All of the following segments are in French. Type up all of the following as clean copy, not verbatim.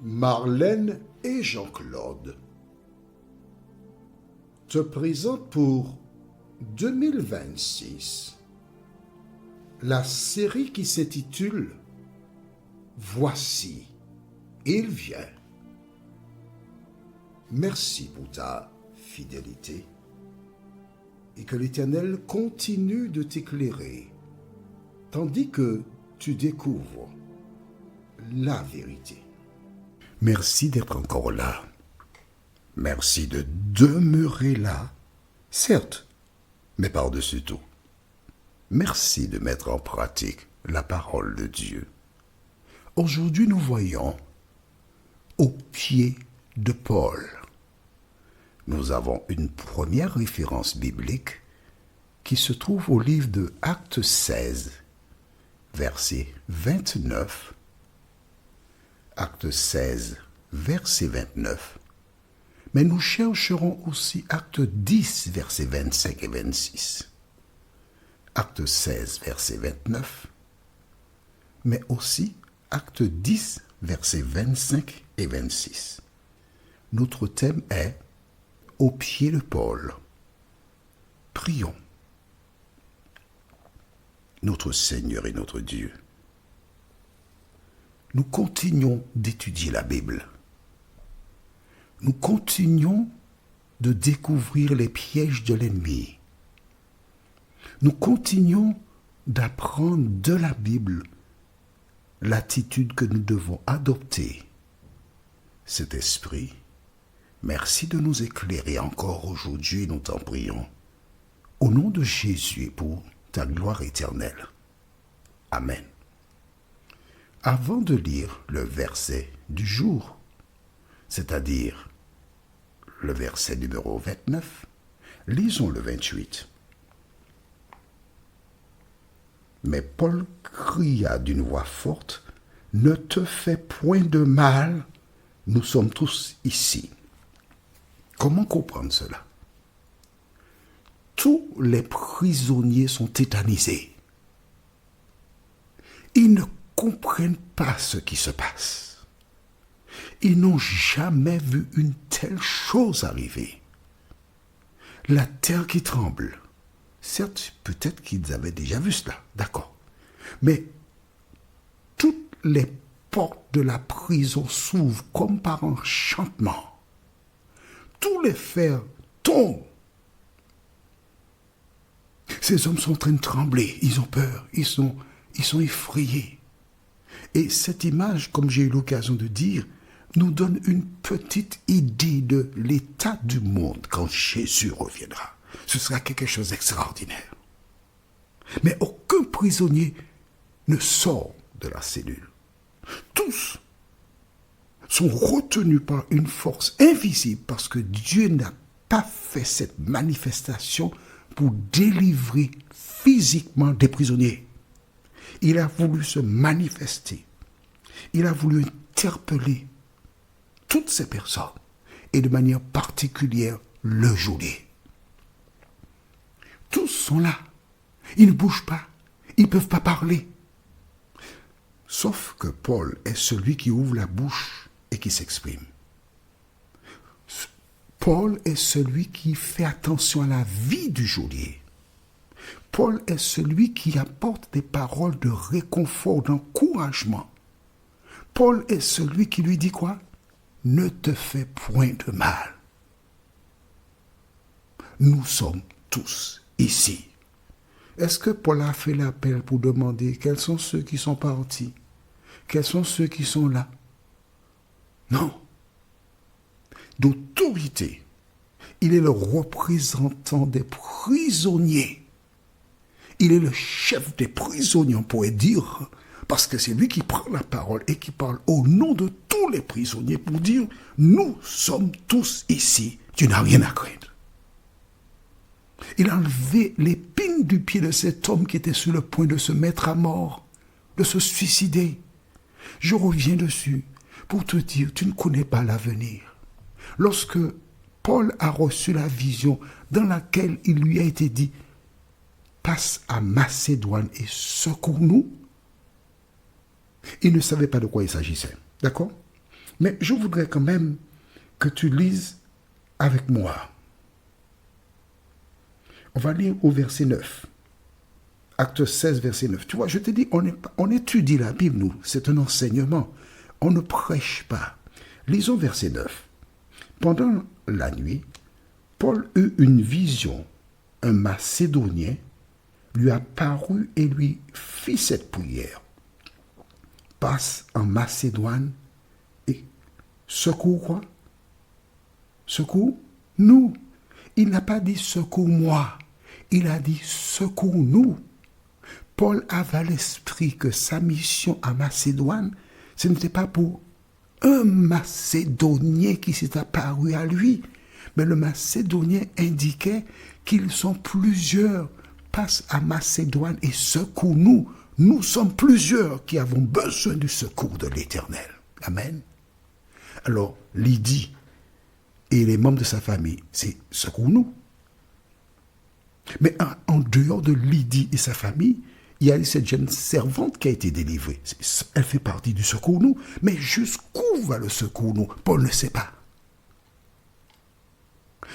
Marlène et Jean-Claude te présentent pour 2026 la série qui s'intitule « Voici, il vient ». Merci pour ta fidélité et que l'Éternel continue de t'éclairer tandis que tu découvres la vérité. Merci d'être encore là. Merci de demeurer là, certes, mais par-dessus tout. Merci de mettre en pratique la parole de Dieu. Aujourd'hui, nous voyons au pied de Paul. Nous avons une première référence biblique qui se trouve au livre de Actes 16, verset 29. Acte 16, verset 29. Mais nous chercherons aussi Acte 10, verset 25 et 26. Acte 16, verset 29. Mais aussi Acte 10, verset 25 et 26. Notre thème est « Au pied de Paul ». Prions. Notre Seigneur et notre Dieu, nous continuons d'étudier la Bible. Nous continuons de découvrir les pièges de l'ennemi. Nous continuons d'apprendre de la Bible l'attitude que nous devons adopter. Cet esprit, merci de nous éclairer encore aujourd'hui, nous t'en prions. Au nom de Jésus et pour ta gloire éternelle. Amen. Avant de lire le verset du jour, c'est-à-dire le verset numéro 29, lisons le 28. Mais Paul cria d'une voix forte, « Ne te fais point de mal, nous sommes tous ici. » Comment comprendre cela? Tous les prisonniers sont tétanisés. Ils ne comprennent pas ce qui se passe. Ils n'ont jamais vu une telle chose arriver. La terre qui tremble. Certes, peut-être qu'ils avaient déjà vu cela, d'accord. Mais toutes les portes de la prison s'ouvrent comme par enchantement. Tous les fers tombent. Ces hommes sont en train de trembler, ils ont peur, ils sont effrayés. Et cette image, comme j'ai eu l'occasion de dire, nous donne une petite idée de l'état du monde quand Jésus reviendra. Ce sera quelque chose d'extraordinaire. Mais aucun prisonnier ne sort de la cellule. Tous sont retenus par une force invisible parce que Dieu n'a pas fait cette manifestation pour délivrer physiquement des prisonniers. Il a voulu se manifester. Il a voulu interpeller toutes ces personnes et de manière particulière le geôlier. Tous sont là. Ils ne bougent pas. Ils ne peuvent pas parler. Sauf que Paul est celui qui ouvre la bouche et qui s'exprime. Paul est celui qui fait attention à la vie du geôlier. Paul est celui qui apporte des paroles de réconfort, d'encouragement. Paul est celui qui lui dit quoi? Ne te fais point de mal. Nous sommes tous ici. Est-ce que Paul a fait l'appel pour demander quels sont ceux qui sont partis? Quels sont ceux qui sont là? Non. D'autorité. Il est le représentant des prisonniers. Il est le chef des prisonniers, on pourrait dire, parce que c'est lui qui prend la parole et qui parle au nom de tous les prisonniers pour dire « Nous sommes tous ici, tu n'as rien à craindre ». Il a enlevé l'épine du pied de cet homme qui était sur le point de se mettre à mort, de se suicider. Je reviens dessus pour te dire, tu ne connais pas l'avenir. Lorsque Paul a reçu la vision dans laquelle il lui a été dit « Passe à Macédoine et secours-nous », il ne savait pas de quoi il s'agissait. D'accord? Mais je voudrais quand même que tu lises avec moi. On va lire au verset 9. Acte 16, verset 9. Tu vois, je te dis, on étudie la Bible, nous. C'est un enseignement. On ne prêche pas. Lisons verset 9. Pendant la nuit, Paul eut une vision. Un Macédonien lui apparut et lui fit cette prière. Passe en Macédoine et secours quoi? Secours nous. Il n'a pas dit secours-moi. Il a dit secours-nous. Paul avait à l'esprit que sa mission à Macédoine, ce n'était pas pour un Macédonien qui s'est apparu à lui, mais le Macédonien indiquait qu'ils sont plusieurs. Passe à Macédoine et secours-nous. Nous sommes plusieurs qui avons besoin du secours de l'Éternel. Amen. Alors, Lydie et les membres de sa famille, c'est secours-nous. Mais en dehors de Lydie et sa famille, il y a cette jeune servante qui a été délivrée. Elle fait partie du secours-nous. Mais jusqu'où va le secours-nous? Paul ne sait pas.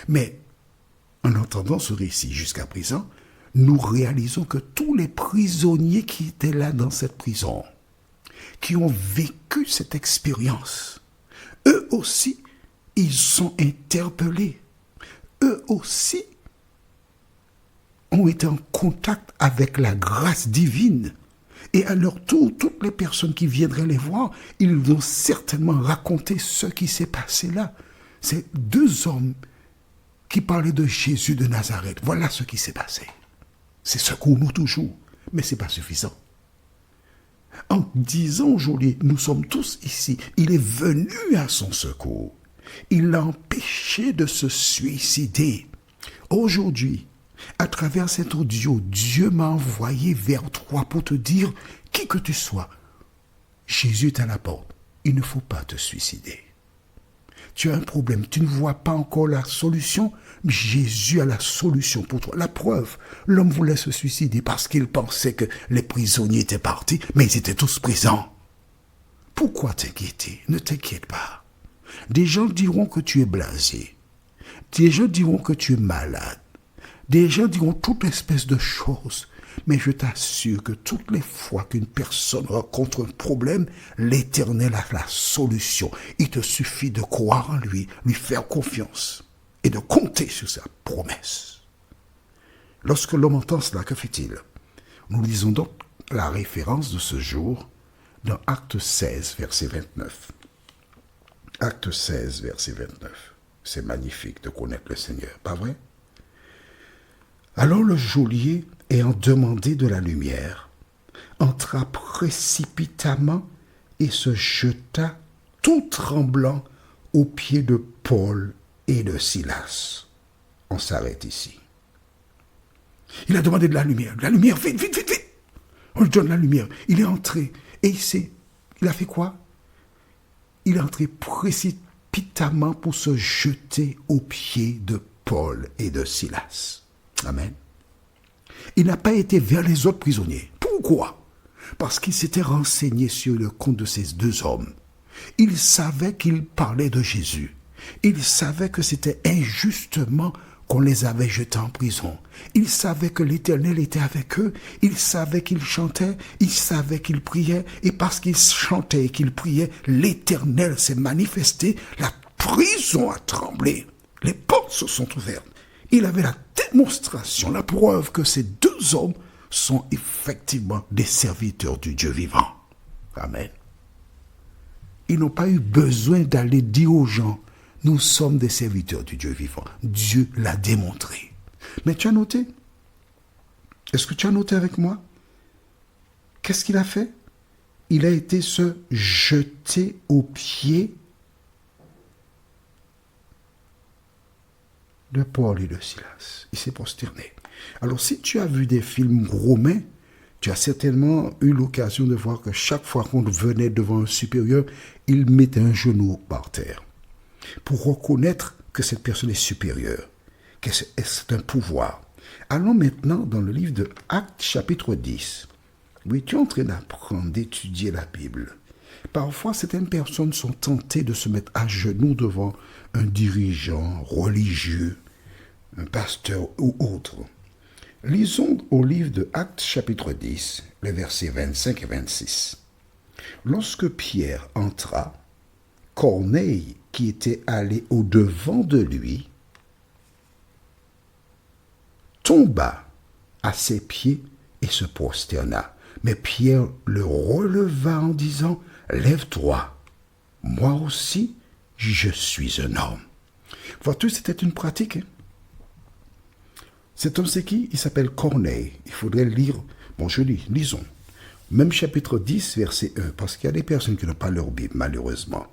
Mais en entendant ce récit jusqu'à présent, nous réalisons que tous les prisonniers qui étaient là dans cette prison, qui ont vécu cette expérience, eux aussi, ils sont interpellés. Eux aussi ont été en contact avec la grâce divine. Et à leur tour, toutes les personnes qui viendraient les voir, ils vont certainement raconter ce qui s'est passé là. C'est deux hommes qui parlaient de Jésus de Nazareth. Voilà ce qui s'est passé. C'est secours-nous toujours, mais ce n'est pas suffisant. En disant aujourd'hui, nous sommes tous ici, il est venu à son secours. Il l'a empêché de se suicider. Aujourd'hui, à travers cet audio, Dieu m'a envoyé vers toi pour te dire, qui que tu sois, Jésus est à la porte. Il ne faut pas te suicider. Tu as un problème, tu ne vois pas encore la solution, mais Jésus a la solution pour toi. La preuve, l'homme voulait se suicider parce qu'il pensait que les prisonniers étaient partis, mais ils étaient tous présents. Pourquoi t'inquiéter? Ne t'inquiète pas. Des gens diront que tu es blasé. Des gens diront que tu es malade. Des gens diront toute espèce de choses. Mais je t'assure que toutes les fois qu'une personne rencontre un problème, l'Éternel a la solution. Il te suffit de croire en lui faire confiance et de compter sur sa promesse. Lorsque l'homme entend cela, que fait-il? Nous lisons donc la référence de ce jour dans Acte 16, verset 29. Acte 16, verset 29. C'est magnifique de connaître le Seigneur, pas vrai? Alors le geôlier, ayant demandé de la lumière, entra précipitamment et se jeta tout tremblant aux pieds de Paul et de Silas. On s'arrête ici. Il a demandé de la lumière, vite, vite, vite, vite. On lui donne la lumière. Il est entré et il a fait quoi? Il est entré précipitamment pour se jeter aux pieds de Paul et de Silas. Amen. Il n'a pas été vers les autres prisonniers. Pourquoi? Parce qu'il s'était renseigné sur le compte de ces deux hommes. Il savait qu'ils parlaient de Jésus. Il savait que c'était injustement qu'on les avait jetés en prison. Il savait que l'Éternel était avec eux. Il savait qu'ils chantaient. Il savait qu'ils priaient. Et parce qu'ils chantaient et qu'ils priaient, l'Éternel s'est manifesté. La prison a tremblé. Les portes se sont ouvertes. Il avait la démonstration, la preuve que ces deux hommes sont effectivement des serviteurs du Dieu vivant. Amen. Ils n'ont pas eu besoin d'aller dire aux gens, nous sommes des serviteurs du Dieu vivant. Dieu l'a démontré. Mais tu as noté? Est-ce que tu as noté avec moi? Qu'est-ce qu'il a fait? Il a été se jeter aux pieds de Paul et de Silas. Il s'est prosterné. Alors, si tu as vu des films romains, tu as certainement eu l'occasion de voir que chaque fois qu'on venait devant un supérieur, il mettait un genou par terre pour reconnaître que cette personne est supérieure, que c'est un pouvoir. Allons maintenant dans le livre de Actes chapitre 10. Oui, tu es en train d'apprendre, d'étudier la Bible. Parfois, certaines personnes sont tentées de se mettre à genoux devant un dirigeant religieux, un pasteur ou autre. Lisons au livre de Actes chapitre 10, les versets 25 et 26. Lorsque Pierre entra, Corneille, qui était allé au-devant de lui, tomba à ses pieds et se prosterna. Mais Pierre le releva en disant, « Lève-toi, moi aussi, je suis un homme. » Vois-tu, c'était une pratique. Cet homme, c'est qui? Il s'appelle Corneille. Il faudrait lire. Bon, je lis, lisons. Même chapitre 10, verset 1, parce qu'il y a des personnes qui n'ont pas leur Bible, malheureusement.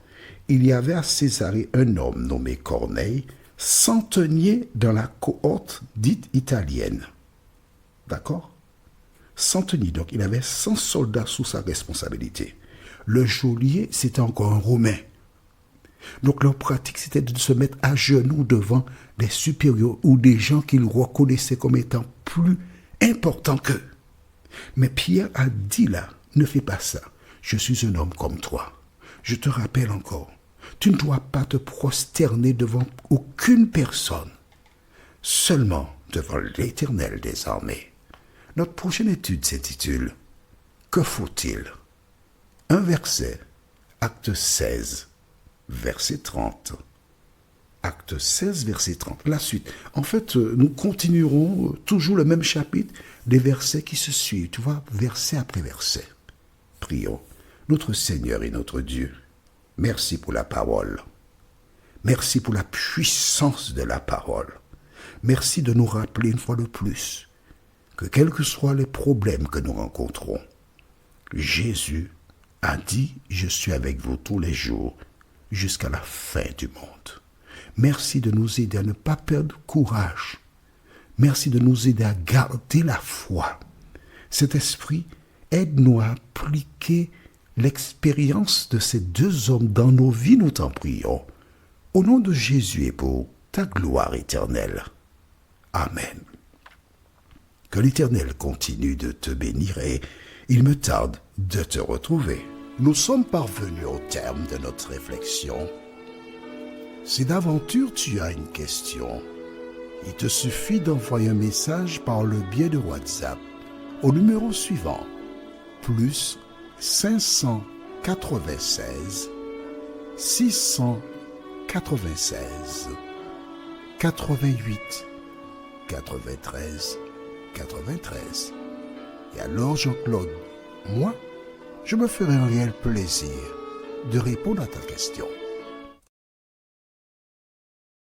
Il y avait à Césarée un homme nommé Corneille, centenier dans la cohorte dite italienne. D'accord? Centenier, donc il avait 100 soldats sous sa responsabilité. Le geôlier, c'était encore un Romain. Donc leur pratique, c'était de se mettre à genoux devant des supérieurs ou des gens qu'ils reconnaissaient comme étant plus importants qu'eux. Mais Pierre a dit là, ne fais pas ça, je suis un homme comme toi. Je te rappelle encore, tu ne dois pas te prosterner devant aucune personne, seulement devant l'Éternel des armées. Notre prochaine étude s'intitule « Que faut-il ?» Un verset, acte 16, verset 30. Acte 16, verset 30. La suite. En fait, nous continuerons toujours le même chapitre, des versets qui se suivent. Tu vois, verset après verset. Prions. Notre Seigneur et notre Dieu, merci pour la parole. Merci pour la puissance de la parole. Merci de nous rappeler une fois de plus que quels que soient les problèmes que nous rencontrons, Jésus a dit « Je suis avec vous tous les jours jusqu'à la fin du monde ». Merci de nous aider à ne pas perdre courage. Merci de nous aider à garder la foi. Cet esprit, aide-nous à appliquer l'expérience de ces deux hommes dans nos vies, nous t'en prions. Au nom de Jésus et pour ta gloire éternelle. Amen. Que l'Éternel continue de te bénir et il me tarde de te retrouver. Nous sommes parvenus au terme de notre réflexion. Si d'aventure tu as une question, il te suffit d'envoyer un message par le biais de WhatsApp au numéro suivant, plus 596 696 88 93 93. Et alors Jean-Claude, moi, je me ferai un réel plaisir de répondre à ta question.